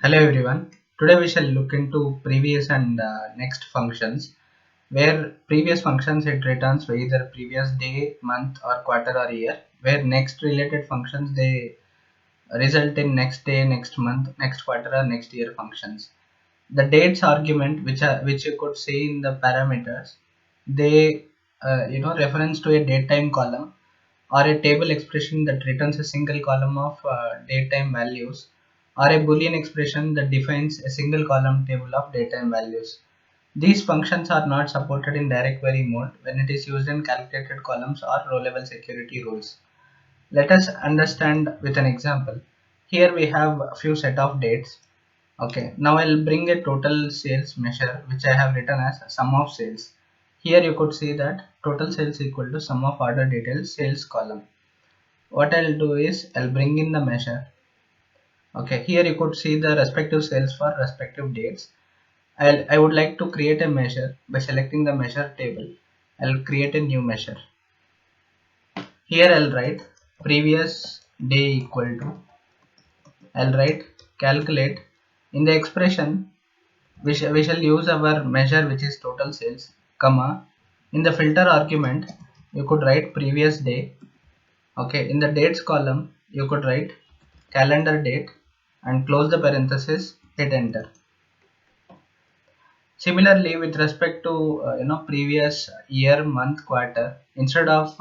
Hello everyone. Today we shall look into previous and next functions. Where previous functions it returns for either previous day, month, or quarter or year. Where next related functions they result in next day, next month, next quarter, or next year functions. The dates argument, which you could see in the parameters, they reference to a date time column or a table expression that returns a single column of datetime values, or a boolean expression that defines a single column table of datetime values. These functions are not supported in direct query mode when it is used in calculated columns or row level security rules. Let us understand with an example. Here we have a few set of dates. Okay, now I'll bring a total sales measure which I have written as sum of sales. Here you could see that total sales equal to sum of order details sales column. What I'll do is I'll bring in the measure. Okay, here you could see the respective sales for respective dates. I would like to create a measure by selecting the measure table. I'll create a new measure. Here I'll write previous day equal to, I'll write calculate. In the expression we shall use our measure which is total sales, comma. In the filter argument you could write previous day. Okay, in the dates column you could write calendar date and close the parenthesis, hit enter. Similarly, with respect to previous year, month, quarter, instead of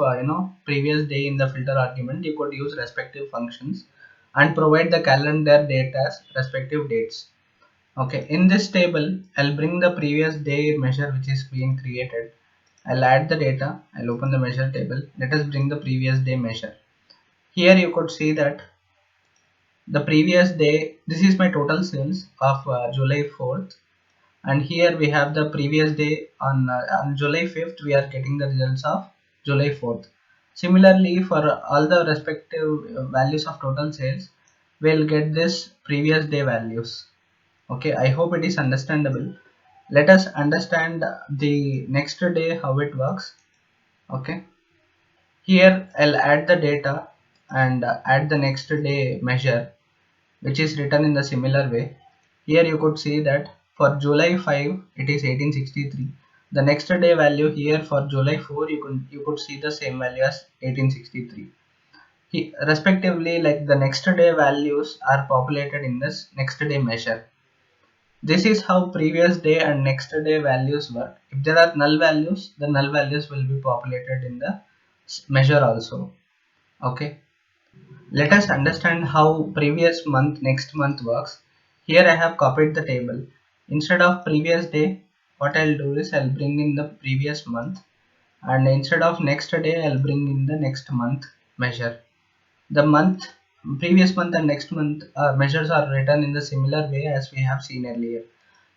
previous day in the filter argument, you could use respective functions and provide the calendar date as respective dates. Okay, in this table, I'll bring the previous day measure which is being created. I'll add the data. I'll open the measure table. Let us bring the previous day measure. Here you could see that the previous day, this is my total sales of July 4th, and here we have the previous day on July 5th we are getting the results of July 4th. Similarly, for all the respective values of total sales, we'll get this previous day values. Okay, I hope it is understandable. Let us understand the next day how it works. Okay, here I'll add the data and add the next day measure which is written in the similar way. Here you could see that for July 5 it is 1863. The next day value here for July 4 you could see the same value as 1863. Respectively, like the next day values are populated in this next day measure. This is how previous day and next day values work. If there are null values, the null values will be populated in the measure also. Okay. Let us understand how previous month next month works. Here I have copied the table. Instead of previous day, what I'll do is I'll bring in the previous month, and instead of next day I'll bring in the next month measure. The month, previous month and next month measures are written in the similar way as we have seen earlier.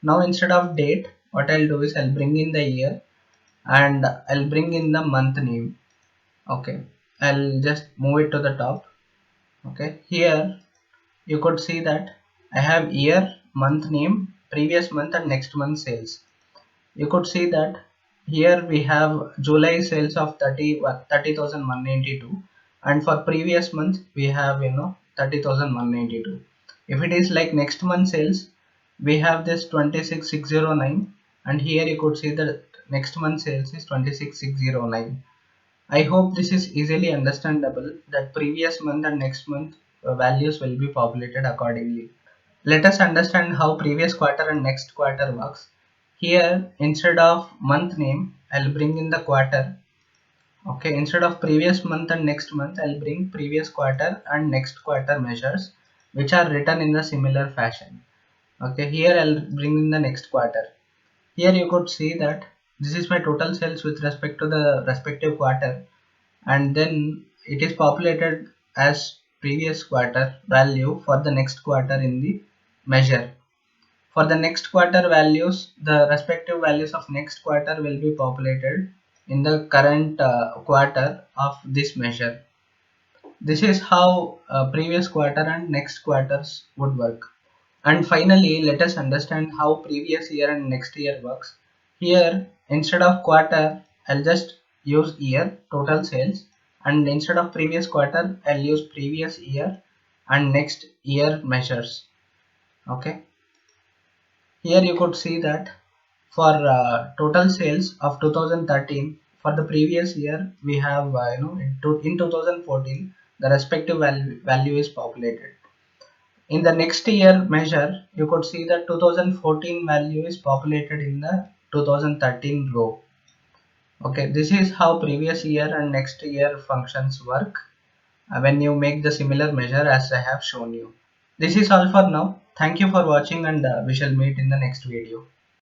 Now instead of date, what I'll do is I'll bring in the year and I'll bring in the month name. Okay, I'll just move it to the top. Okay, here you could see that I have year, month name, previous month and next month sales. You could see that here we have July sales of 30,192, and for previous month we have 30,192. If it is like next month sales, we have this 26,609, and here you could see that next month sales is 26,609. I hope this is easily understandable that previous month and next month values will be populated accordingly. Let us understand how previous quarter and next quarter works. Here instead of month name, I'll bring in the quarter. Okay, instead of previous month and next month, I'll bring previous quarter and next quarter measures which are written in the similar fashion. Okay, here I'll bring in the next quarter. Here you could see that this is my total sales with respect to the respective quarter, and then it is populated as previous quarter value for the next quarter in the measure. For the next quarter values, the respective values of next quarter will be populated in the current quarter of this measure. This is how previous quarter and next quarters would work. And finally, let us understand how previous year and next year works. Here, instead of quarter, I'll just use year, total sales, and instead of previous quarter, I'll use previous year and next year measures. Okay, here you could see that for total sales of 2013, for the previous year we have in 2014 the respective value is populated. In the next year measure, you could see that 2014 value is populated in the 2013 row. Okay, this is how previous year and next year functions work when you make the similar measure as I have shown you. This is all for now. Thank you for watching, and we shall meet in the next video.